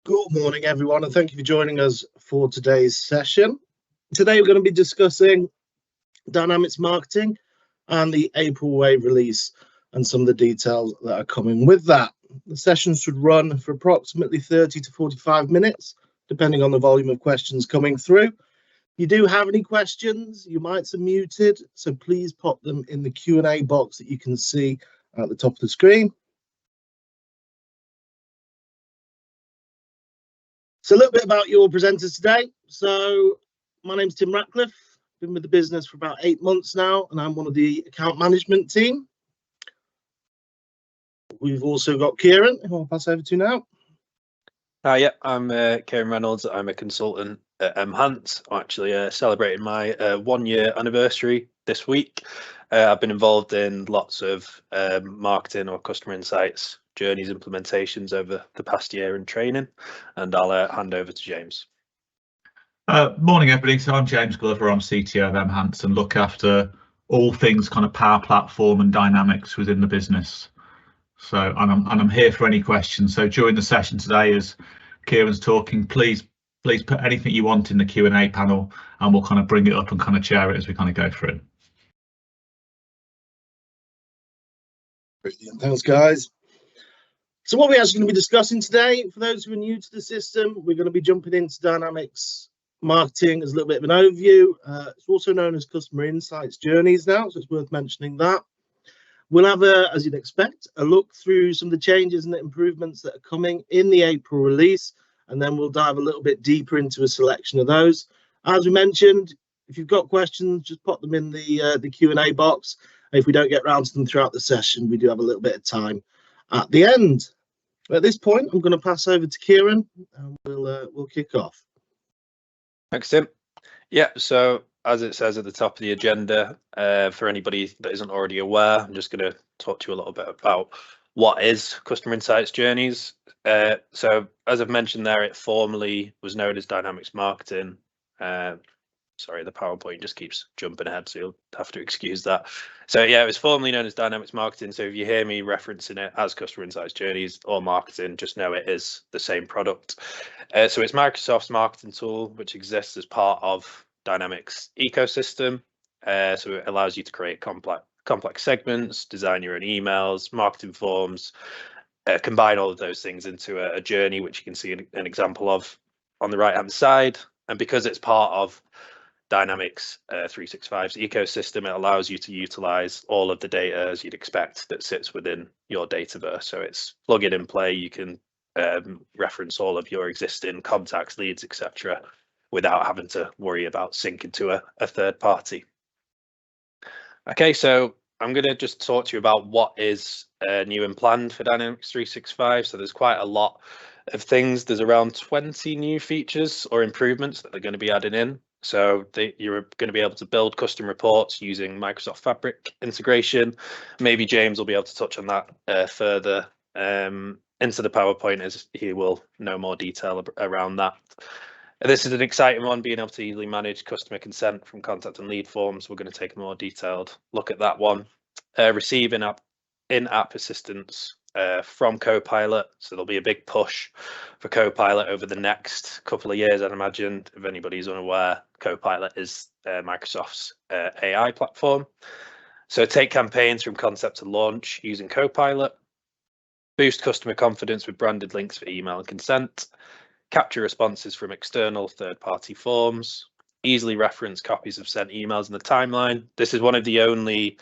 Good morning, everyone, and thank you for joining us for today's session. Today, we're going to be discussing Dynamics marketing and the April wave release and some of the details that are coming with that. The session should run for approximately 30 to 45 minutes, depending on the volume of questions coming through. If you do have any questions, your mics are muted, so please pop them in the Q&A box that you can see at the top of the screen. So a little bit about your presenters today. So my name's Tim Ratcliffe, been with the business for about 8 months now, and I'm one of the account management team. We've also got Kieran, who I'll pass over to now. Yeah, I'm Kieran Reynolds. I'm a consultant at Enhancements. I'm actually celebrating my 1-year anniversary this week. I've been involved in lots of marketing or customer insights journeys implementations over the past year and training, and I'll hand over to James. Morning, everybody. So I'm James Glover. I'm CTO of Enhancements and look after all things kind of Power Platform and Dynamics within the business. So I'm here for any questions. So during the session today, as Kieran's talking, please put anything you want in the Q&A panel, and we'll kind of bring it up and kind of share it as we kind of go through. Brilliant. Thanks, guys. So what we're actually going to be discussing today, for those who are new to the system, we're going to be jumping into Dynamics marketing as a little bit of an overview. It's also known as customer insights journeys now, so it's worth mentioning that. We'll have, as you'd expect, a look through some of the changes and the improvements that are coming in the April release, and then we'll dive a little bit deeper into a selection of those. As we mentioned, if you've got questions, just pop them in the Q&A box. If we don't get round to them throughout the session, we do have a little bit of time at the end. At this point, I'm going to pass over to Kieran, and we'll kick off. Thanks, Tim. Yeah, so as it says at the top of the agenda, for anybody that isn't already aware, I'm just going to talk to you a little bit about what is Customer Insights Journeys. So as I've mentioned there, it formerly was known as Dynamics Marketing. Sorry, the PowerPoint just keeps jumping ahead, so you'll have to excuse that. So yeah, it was formerly known as Dynamics Marketing. So if you hear me referencing it as Customer Insights Journeys or Marketing, just know it is the same product. So it's Microsoft's marketing tool, which exists as part of Dynamics ecosystem. So it allows you to create complex segments, design your own emails, marketing forms, combine all of those things into a journey, which you can see an example of on the right-hand side. And because it's part of Dynamics 365's ecosystem, it allows you to utilize all of the data as you'd expect that sits within your Dataverse. So it's plug it and play. You can reference all of your existing contacts, leads, etc., without having to worry about syncing to a third party. Okay, so I'm going to just talk to you about what is new and planned for Dynamics 365. So there's quite a lot of things. There's around 20 new features or improvements that they're going to be adding in. So you're going to be able to build custom reports using Microsoft Fabric integration. Maybe James will be able to touch on that further into the PowerPoint, as he will know more detail around that. This is an exciting one, being able to easily manage customer consent from contact and lead forms. We're going to take a more detailed look at that one. Receive in-app assistance from Copilot. So there'll be a big push for Copilot over the next couple of years, I'd imagine. If anybody's unaware, Copilot is Microsoft's AI platform. So take campaigns from concept to launch using Copilot. Boost customer confidence with branded links for email and consent. Capture responses from external third-party forms. Easily reference copies of sent emails in the timeline. This is one of the only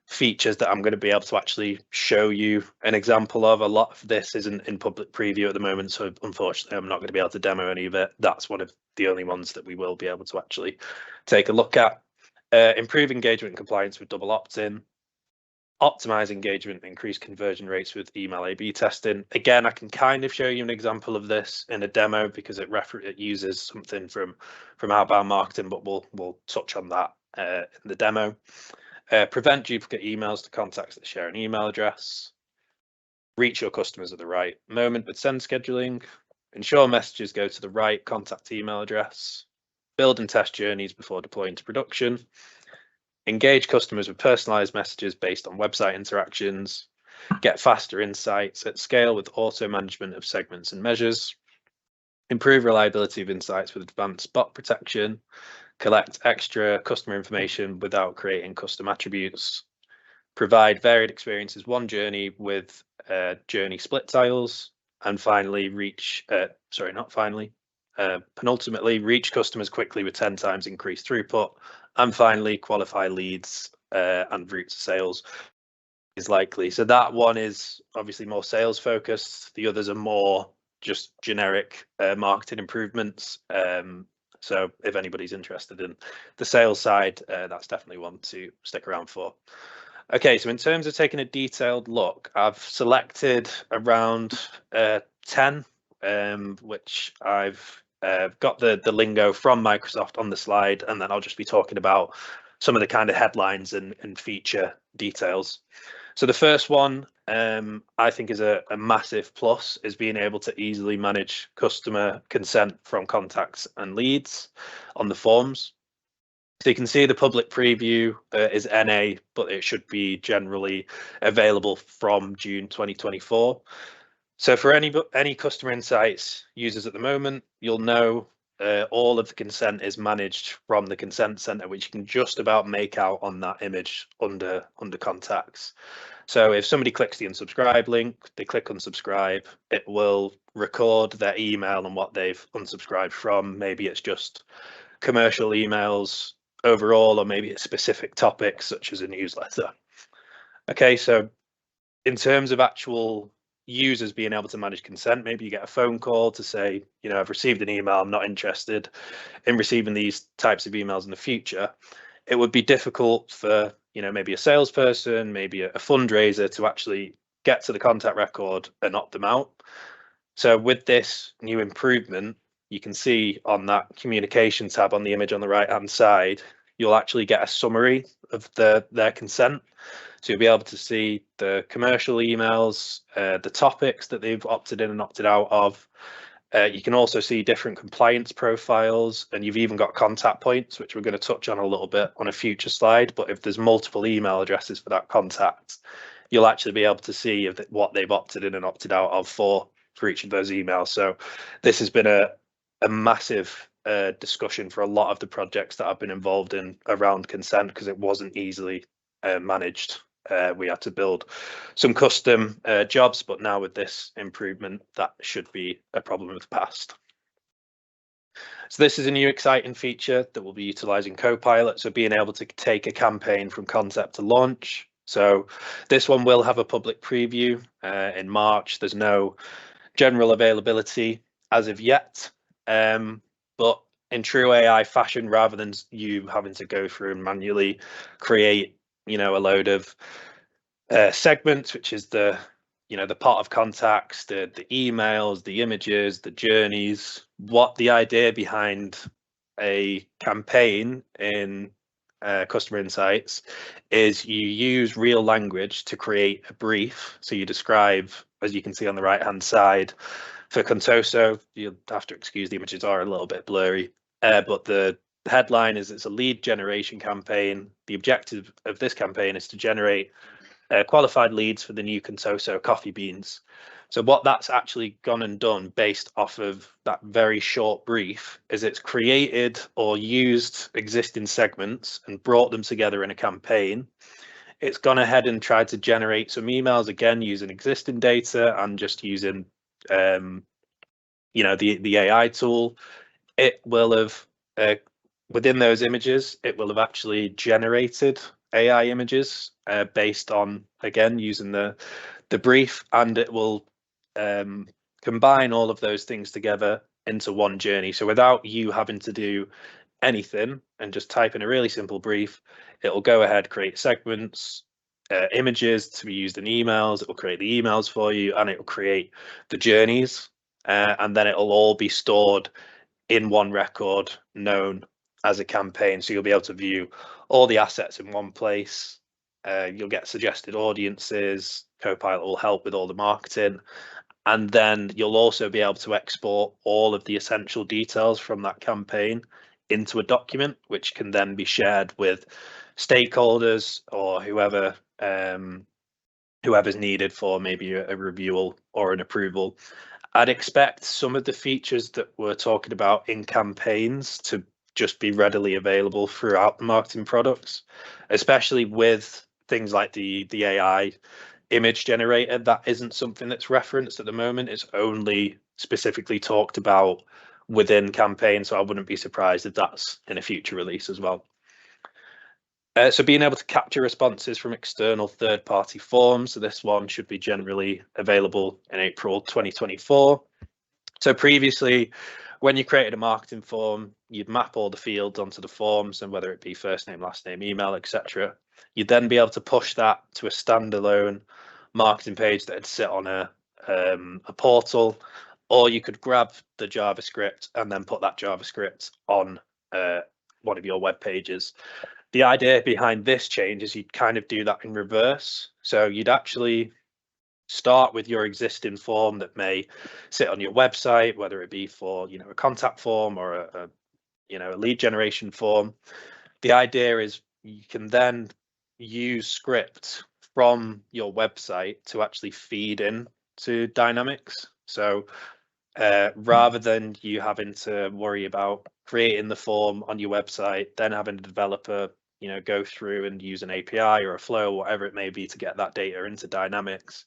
features that I'm going to be able to actually show you an example of. A lot of this isn't in public preview at the moment, so unfortunately I'm not going to be able to demo any of it. That's one of the only ones that we will be able to actually take a look at. Improve engagement and compliance with double opt-in. Optimize engagement, increase conversion rates with email A/B testing. Again, I can kind of show you an example of this in a demo because it uses something from outbound marketing, but we'll touch on that in the demo. Prevent duplicate emails to contacts that share an email address. Reach your customers at the right moment with send scheduling. Ensure messages go to the right contact email address. Build and test journeys before deploying to production. Engage customers with personalized messages based on website interactions. Get faster insights at scale with auto management of segments and measures. improve reliability of insights with advanced bot protection, collect extra customer information without creating custom attributes, provide varied experiences, one journey with journey split tiles, and finally penultimately reach customers quickly with 10 times increased throughput, and finally qualify leads and route to sales is likely. So that one is obviously more sales focused. The others are more just generic marketing improvements. So if anybody's interested in the sales side, that's definitely one to stick around for. Okay, so in terms of taking a detailed look, I've selected around 10, which I've got the lingo from Microsoft on the slide, and then I'll just be talking about some of the kind of headlines and feature details. So the first one I think is a massive plus, is being able to easily manage customer consent from contacts and leads on the forms. So you can see the public preview is NA, but it should be generally available from June 2024. So for any customer insights users at the moment, you'll know all of the consent is managed from the consent center, which you can just about make out on that image under contacts. So if somebody clicks the unsubscribe link, they click unsubscribe, it will record their email and what they've unsubscribed from. Maybe it's just commercial emails overall, or maybe it's specific topics such as a newsletter. Okay, so in terms of actual users being able to manage consent, maybe you get a phone call to say, you know, I've received an email, I'm not interested in receiving these types of emails in the future. It would be difficult for, you know, maybe a salesperson, maybe a fundraiser to actually get to the contact record and opt them out. So with this new improvement, you can see on that communication tab on the image on the right hand side, you'll actually get a summary of their consent. So you'll be able to see the commercial emails, the topics that they've opted in and opted out of. You can also see different compliance profiles, and you've even got contact points, which we're going to touch on a little bit on a future slide. But if there's multiple email addresses for that contact, you'll actually be able to see what they've opted in and opted out of for each of those emails. So this has been a massive discussion for a lot of the projects that I've been involved in around consent, because it wasn't easily managed. We had to build some custom jobs, but now with this improvement, that should be a problem of the past. So this is a new exciting feature that we'll be utilizing Copilot. So being able to take a campaign from concept to launch. So this one will have a public preview in March. There's no general availability as of yet, but in true AI fashion, rather than you having to go through and manually create, you know, a load of segments, which is the part of contacts, the emails, the images, the journeys. What the idea behind a campaign in customer insights is you use real language to create a brief. So you describe, as you can see on the right hand side, for Contoso, you'll have to excuse the images are a little bit blurry, but the headline is it's a lead generation campaign. The objective of this campaign is to generate qualified leads for the new Contoso coffee beans. So what that's actually gone and done based off of that very short brief is it's created or used existing segments and brought them together in a campaign. It's gone ahead and tried to generate some emails, again using existing data and just using the AI tool. It will have within those images, it will have actually generated AI images based on, again, using the brief, and it will combine all of those things together into one journey. So without you having to do anything and just type in a really simple brief, it will go ahead, create segments, images to be used in emails. It will create the emails for you, and it will create the journeys, and then it will all be stored in one record known as a campaign. So you'll be able to view all the assets in one place. You'll get suggested audiences. Copilot will help with all the marketing. And then you'll also be able to export all of the essential details from that campaign into a document, which can then be shared with stakeholders or whoever's needed for maybe a review or an approval. I'd expect some of the features that we're talking about in campaigns to just be readily available throughout the marketing products, especially with things like the AI image generator. That isn't something that's referenced at the moment. It's only specifically talked about within campaign, so I wouldn't be surprised if that's in a future release as well. So being able to capture responses from external third-party forms. So this one should be generally available in April 2024. So previously, when you created a marketing form, you'd map all the fields onto the forms, and whether it be first name, last name, email, etc. You'd then be able to push that to a standalone marketing page that'd sit on a portal, or you could grab the JavaScript and then put that JavaScript on one of your web pages. The idea behind this change is you'd kind of do that in reverse. So you'd actually start with your existing form that may sit on your website, whether it be for a contact form or a lead generation form. The idea is you can then use script from your website to actually feed in to Dynamics. So rather than you having to worry about creating the form on your website, then having a developer go through and use an API or a flow, whatever it may be, to get that data into Dynamics,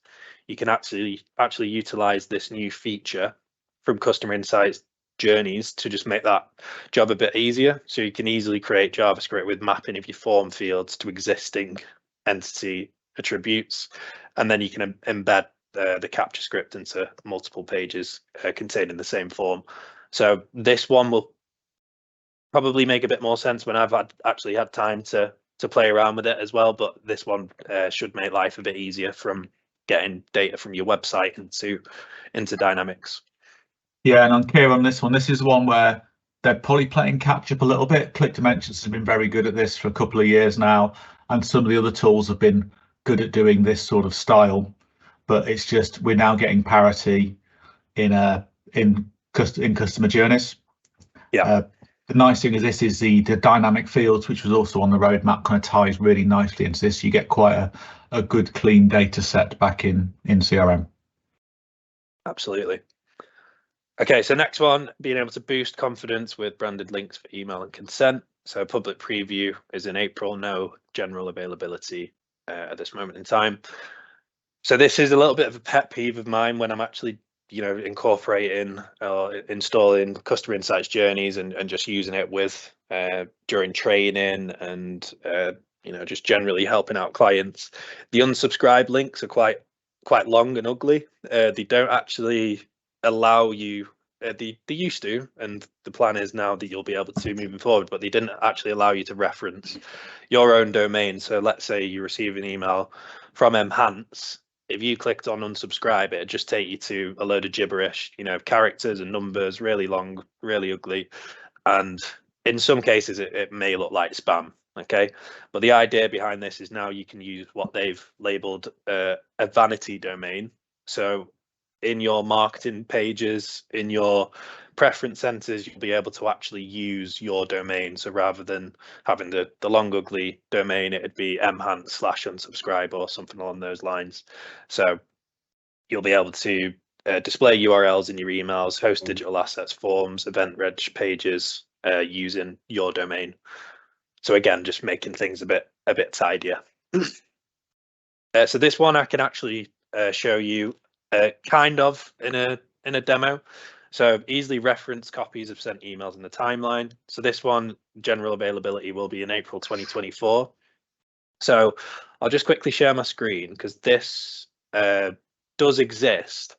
you can actually utilize this new feature from Customer Insights journeys to just make that job a bit easier. So you can easily create JavaScript with mapping of your form fields to existing entity attributes, and then you can embed the capture script into multiple pages containing the same form. So this one will probably make a bit more sense when I've actually had time to play around with it as well, but this one should make life a bit easier from getting data from your website into Dynamics. Yeah, and I'm clear on this one. This is one where they're probably playing catch up a little bit. Click Dimensions has been very good at this for a couple of years now, and some of the other tools have been good at doing this sort of style. But it's just we're now getting parity in customer journeys. Yeah. The nice thing is this is the dynamic fields, which was also on the roadmap, kind of ties really nicely into this. You get quite a good clean data set back in CRM. Absolutely. Okay, so next one, being able to boost confidence with branded links for email and consent. So public preview is in April, no general availability at this moment in time. So this is a little bit of a pet peeve of mine when I'm actually incorporating or installing Customer Insights journeys and just using it with during training and just generally helping out clients. The unsubscribe links are quite long and ugly. They don't actually allow you, they used to, and the plan is now that you'll be able to moving forward, but they didn't actually allow you to reference your own domain. So let's say you receive an email from Enhance. If you clicked on unsubscribe, it'd just take you to a load of gibberish, characters and numbers, really long, really ugly. And in some cases, it may look like spam. Okay. But the idea behind this is now you can use what they've labeled a vanity domain. So in your marketing pages, in your preference centers, you'll be able to actually use your domain. So rather than having the long ugly domain, it'd be enhance/unsubscribe or something along those lines. So you'll be able to display URLs in your emails, host digital assets, forms, event reg pages using your domain. So again, just making things a bit tidier. So this one I can actually show you kind of in a demo. So easily reference copies of sent emails in the timeline. So this one, general availability will be in April 2024. So I'll just quickly share my screen because this does exist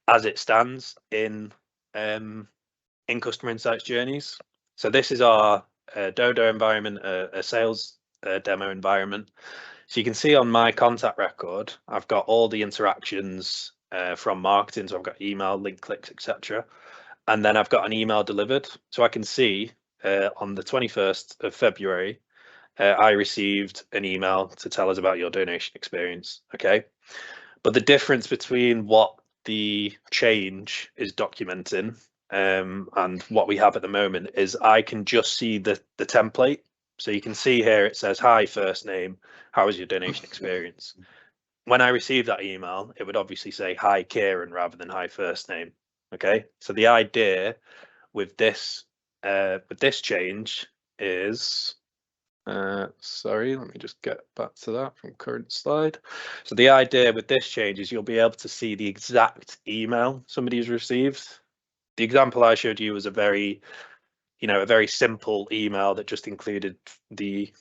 as it stands in Customer Insights journeys. So this is our Dodo environment, a sales demo environment. So you can see on my contact record, I've got all the interactions from marketing. So I've got email, link clicks, etc. And then I've got an email delivered. So I can see on the 21st of February, I received an email to tell us about your donation experience. Okay. But the difference between what the change is documenting and what we have at the moment is I can just see the template. So you can see here it says, hi, first name, how was your donation experience? when I received that email, it would obviously say hi Kieran rather than hi first name. Okay, so the idea with this change is, sorry, let me just get back to that from current slide. So the idea with this change is you'll be able to see the exact email somebody's received. The example I showed you was a very simple email that just included the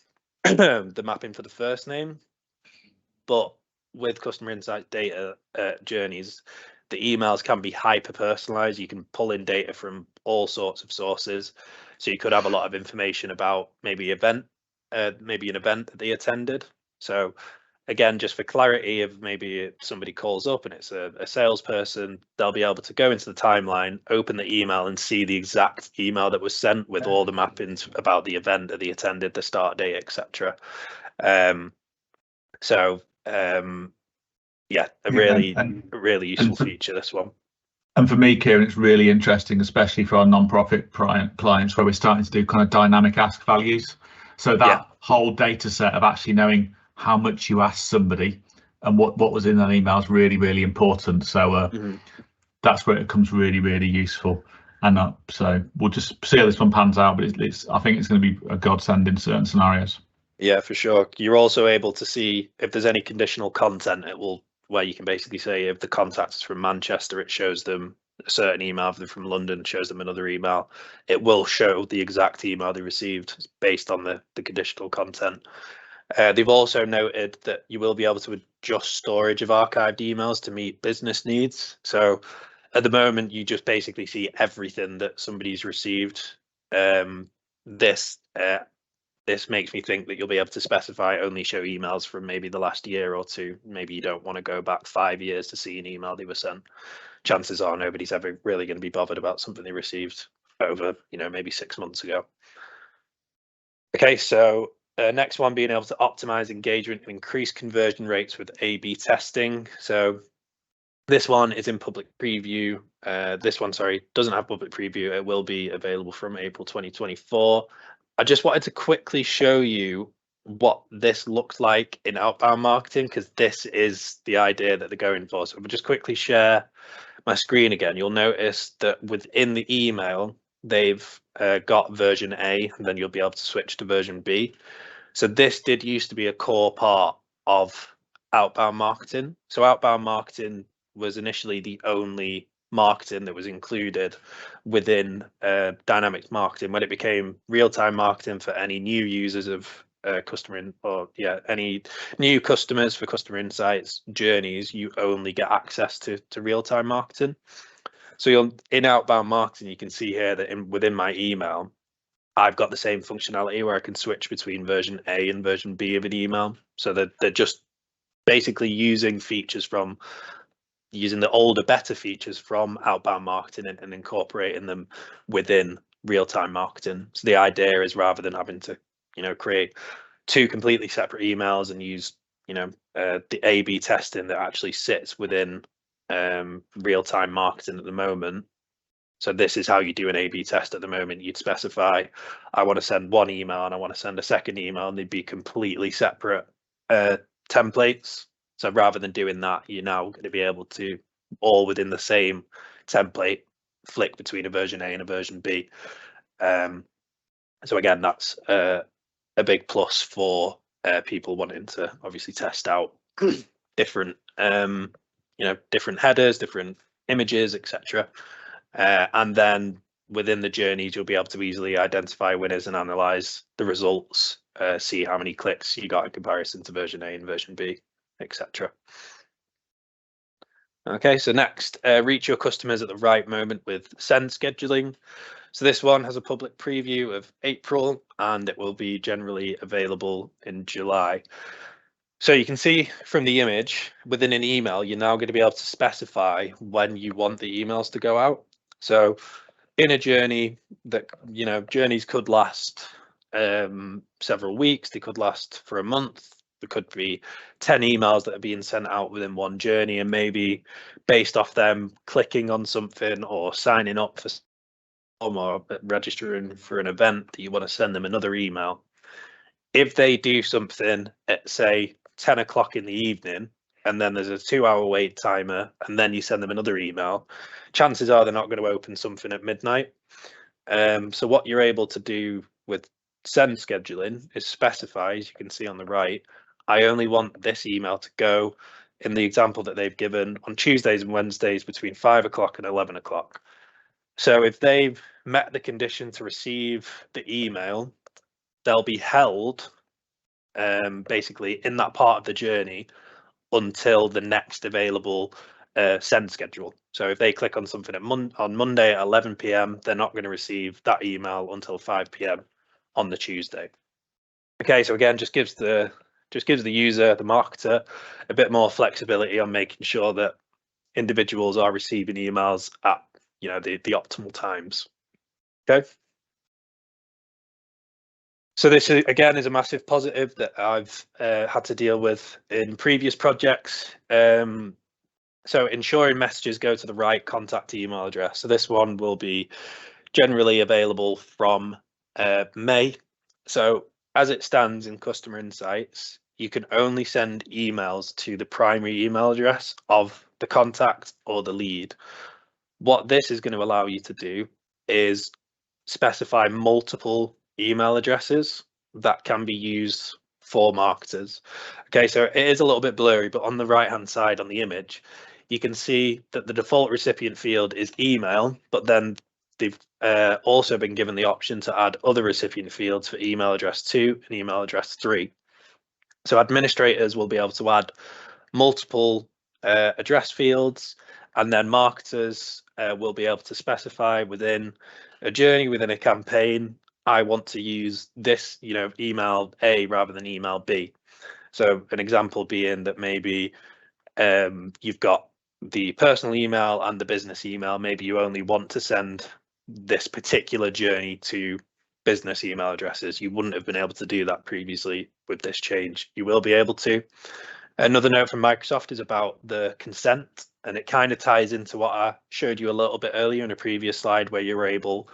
the mapping for the first name. But with customer insight data journeys, the emails can be hyper personalized. You can pull in data from all sorts of sources. So you could have a lot of information about maybe an event that they attended. So again, just for clarity, if maybe somebody calls up and it's a salesperson, they'll be able to go into the timeline, open the email and see the exact email that was sent with all the mappings about the event that they attended, the start date, etc. Yeah, a really useful feature, this one. And for me, Kieran, it's really interesting, especially for our non-profit clients, where we're starting to do kind of dynamic ask values. So that whole data set of actually knowing how much you asked somebody and what was in that email is really, really important. So that's where it becomes really, really useful. And so we'll just see how this one pans out, but I think it's going to be a godsend in certain scenarios. Yeah, for sure. You're also able to see if there's any conditional content. Where you can basically say if the contact is from Manchester, it shows them a certain email. If they're from London, shows them another email. It will show the exact email they received based on the conditional content. They've also noted that you will be able to adjust storage of archived emails to meet business needs. So at the moment, you just basically see everything that somebody's received. This makes me think that you'll be able to specify only show emails from maybe the last year or two. Maybe you don't want to go back 5 years to see an email they were sent. Chances are nobody's ever really going to be bothered about something they received over, maybe 6 months ago. Okay, so next one, being able to optimize engagement and increase conversion rates with A/B testing. So this one is in public preview. This one, sorry, doesn't have public preview. It will be available from April 2024. I just wanted to quickly show you what this looks like in outbound marketing, because this is the idea that they're going for. So if I just quickly share my screen again, you'll notice that within the email, they've got version A, and then you'll be able to switch to version B. So this did used to be a core part of outbound marketing. So outbound marketing was initially the only marketing that was included within Dynamics marketing. When it became real-time marketing for any new users of any new customers for customer insights journeys, you only get access to real-time marketing. So in outbound marketing, you can see here that within my email, I've got the same functionality where I can switch between version A and version B of an email. So they're just basically using the older, better features from outbound marketing and incorporating them within real-time marketing. So the idea is, rather than having to, create two completely separate emails and use, the A/B testing that actually sits within real-time marketing at the moment. So this is how you do an A/B test at the moment. You'd specify, I want to send one email and I want to send a second email, and they'd be completely separate templates. So rather than doing that, you're now going to be able to, all within the same template, flick between a version A and a version B. So again, that's a big plus for people wanting to obviously test out different, different headers, different images, etc. And then within the journeys, you'll be able to easily identify winners and analyze the results, see how many clicks you got in comparison to version A and version B, etc. Okay, so next, reach your customers at the right moment with send scheduling. So this one has a public preview of April, and it will be generally available in July. So you can see from the image within an email, you're now going to be able to specify when you want the emails to go out. So in a journey that, journeys could last several weeks, they could last for a month. There could be 10 emails that are being sent out within one journey, and maybe based off them clicking on something or signing up for or registering for an event that you want to send them another email. If they do something at, say, 10 o'clock in the evening, and then there's a 2-hour wait timer, and then you send them another email, chances are they're not going to open something at midnight. So what you're able to do with send scheduling is specify, as you can see on the right, I only want this email to go in the example that they've given on Tuesdays and Wednesdays between 5 o'clock and 11 o'clock. So if they've met the condition to receive the email, they'll be held basically in that part of the journey until the next available send schedule. So if they click on something on Monday at 11 p.m, they're not going to receive that email until 5 p.m. on the Tuesday. Okay, so again, just gives the user, the marketer, a bit more flexibility on making sure that individuals are receiving emails at the optimal times. Okay. So this again is a massive positive that I've had to deal with in previous projects. So ensuring messages go to the right contact email address. So this one will be generally available from May. So as it stands in Customer Insights, you can only send emails to the primary email address of the contact or the lead. What this is going to allow you to do is specify multiple email addresses that can be used for marketers. Okay, so it is a little bit blurry, but on the right hand side on the image, you can see that the default recipient field is email, but then they've also been given the option to add other recipient fields for email address 2 and email address 3. So administrators will be able to add multiple address fields, and then marketers will be able to specify within a journey, within a campaign, I want to use this, email A rather than email B. So an example being that maybe you've got the personal email and the business email. Maybe you only want to send this particular journey to business email addresses. You wouldn't have been able to do that previously. With this change, you will be able to. Another note from Microsoft is about the consent, and it kind of ties into what I showed you a little bit earlier in a previous slide where you were able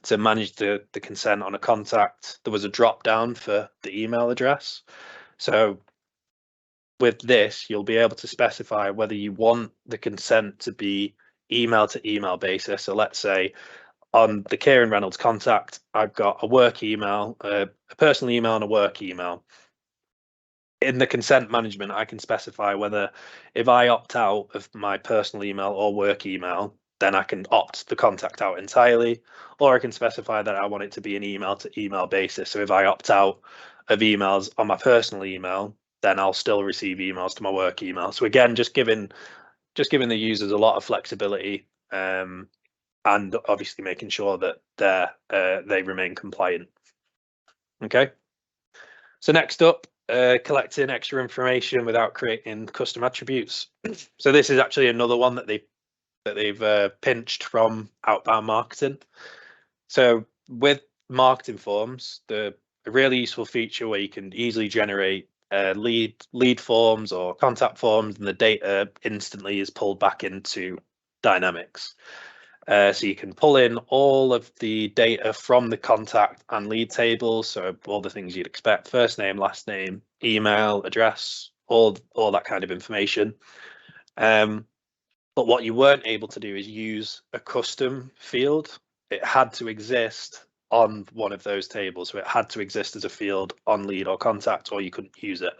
to manage the consent on a contact. There was a drop down for the email address. So with this, you'll be able to specify whether you want the consent to be email to email basis. So let's say on the Kieran Reynolds contact, I've got a work email, a personal email and a work email. In the consent management, I can specify whether if I opt out of my personal email or work email, then I can opt the contact out entirely, or I can specify that I want it to be an email to email basis. So if I opt out of emails on my personal email, then I'll still receive emails to my work email. So again, just giving the users a lot of flexibility, and obviously making sure that they remain compliant. Okay. So next up, collecting extra information without creating custom attributes. So this is actually another one that they've pinched from outbound marketing. So with marketing forms, a really useful feature where you can easily generate lead forms or contact forms, and the data instantly is pulled back into Dynamics. So you can pull in all of the data from the contact and lead tables, so all the things you'd expect: first name, last name, email, address, all that kind of information. But what you weren't able to do is use a custom field. It had to exist on one of those tables, so it had to exist as a field on lead or contact, or you couldn't use it.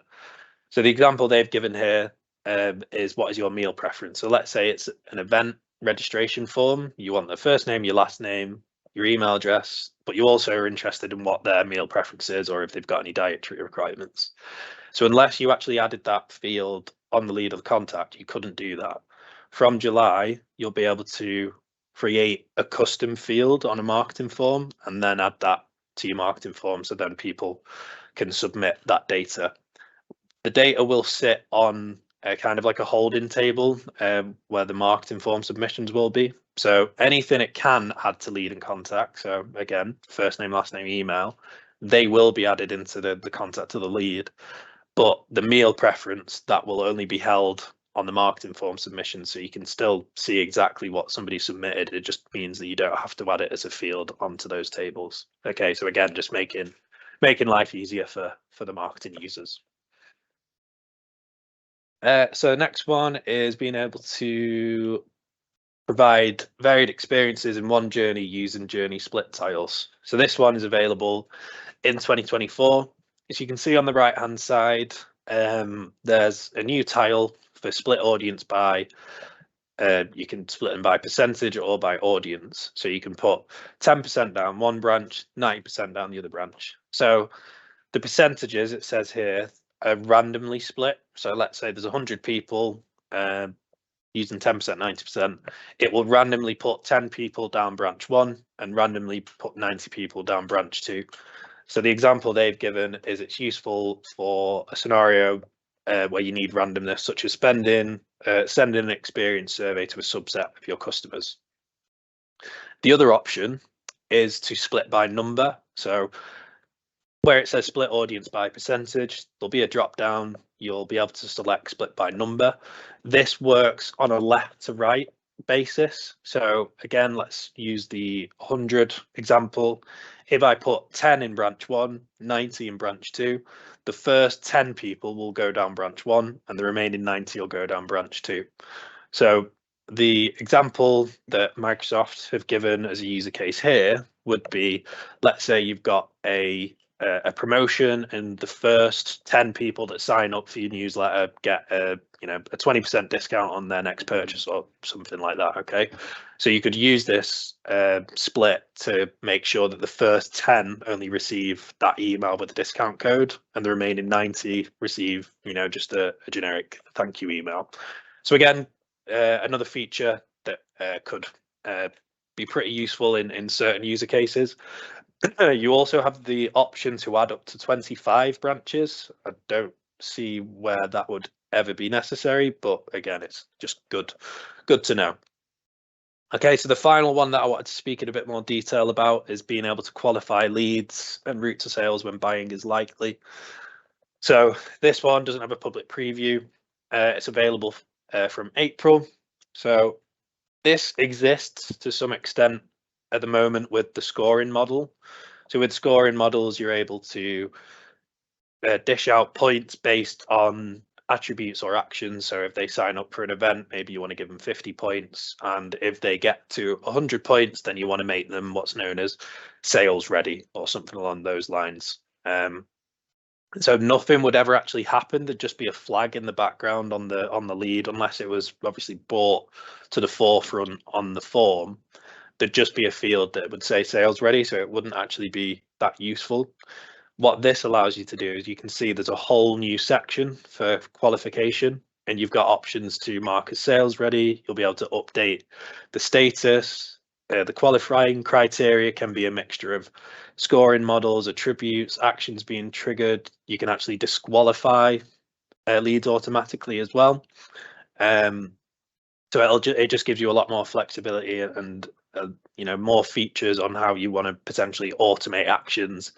So the example they've given here is what is your meal preference. So let's say it's an event registration form. You want the first name, your last name, your email address, but you also are interested in what their meal preference is or if they've got any dietary requirements. So unless you actually added that field on the lead or the contact, you couldn't do that. From July, you'll be able to create a custom field on a marketing form and then add that to your marketing form, so then people can submit that data. The data will sit on kind of like a holding table where the marketing form submissions will be. So anything it can add to lead and contact, so again, first name, last name, email, they will be added into the contact of the lead. But the meal preference, that will only be held on the marketing form submission, so you can still see exactly what somebody submitted. It just means that you don't have to add it as a field onto those tables. Okay, so again, just making life easier for the marketing users. So the next one is being able to provide varied experiences in one journey using journey split tiles. So this one is available in 2024. As you can see on the right hand side, there's a new tile for split audience by. You can split them by percentage or by audience. So you can put 10% down one branch, 90% down the other branch. So the percentages, it says here, are randomly split. So let's say there's 100 people using 10%, 90%. It will randomly put 10 people down branch 1 and randomly put 90 people down branch 2. So the example they've given is it's useful for a scenario where you need randomness, such as sending an experience survey to a subset of your customers. The other option is to split by number. So where it says split audience by percentage, there'll be a drop down. You'll be able to select split by number. This works on a left to right basis. So again, let's use the 100 example. If I put 10 in branch 1, 90 in branch 2, the first 10 people will go down branch 1 and the remaining 90 will go down branch 2. So the example that Microsoft have given as a user case here would be, let's say you've got a promotion and the first 10 people that sign up for your newsletter get a 20% discount on their next purchase or something like that. Okay, so you could use this split to make sure that the first 10 only receive that email with the discount code and the remaining 90 receive just a generic thank you email. So again, another feature that could be pretty useful in certain user cases. You also have the option to add up to 25 branches. I don't see where that would ever be necessary, but again, it's just good to know. Okay, so the final one that I wanted to speak in a bit more detail about is being able to qualify leads and route to sales when buying is likely. So this one doesn't have a public preview. It's available from April. So this exists to some extent at the moment with the scoring model. So with scoring models, you're able to dish out points based on attributes or actions. So if they sign up for an event, maybe you want to give them 50 points. And if they get to 100 points, then you want to make them what's known as sales ready or something along those lines. So nothing would ever actually happen. There'd just be a flag in the background on the lead, unless it was obviously brought to the forefront on the form. There'd just be a field that would say sales ready, so it wouldn't actually be that useful. What this allows you to do is you can see there's a whole new section for qualification, and you've got options to mark as sales ready. You'll be able to update the status. The qualifying criteria can be a mixture of scoring models, attributes, actions being triggered. You can actually disqualify leads automatically as well. So it just gives you a lot more flexibility and more features on how you want to potentially automate actions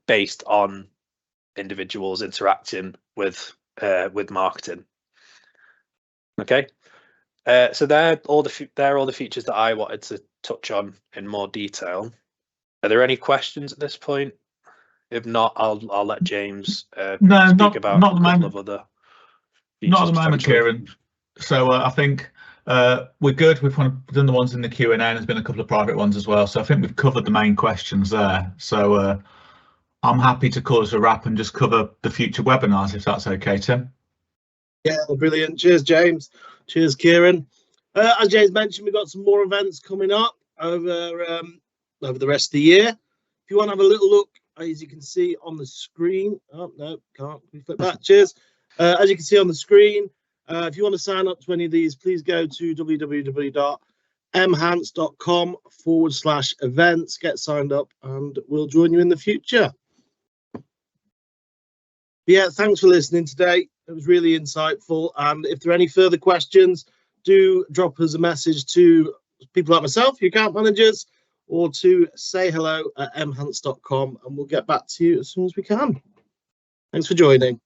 based on individuals interacting with marketing. Okay, so they're all the features that I wanted to touch on in more detail. Are there any questions at this point? If not, I'll let James speak about a couple of other features. Not at the moment, Kieran. So I think we're good. We've done the ones in the Q&A, and there's been a couple of private ones as well. So I think we've covered the main questions there. So I'm happy to call us a wrap and just cover the future webinars, if that's okay, Tim. Yeah, brilliant. Cheers, James. Cheers, Kieran. As James mentioned, we've got some more events coming up over the rest of the year. If you want to have a little look, as you can see on the screen. Oh, no, can't. We flip back. Cheers. As you can see on the screen, if you want to sign up to any of these, please go to www.enhance.com/events, get signed up, and we'll join you in the future. Yeah, thanks for listening today. It was really insightful. And if there are any further questions, do drop us a message to people like myself, your account managers, or to say hello at enhance.com, and we'll get back to you as soon as we can. Thanks for joining.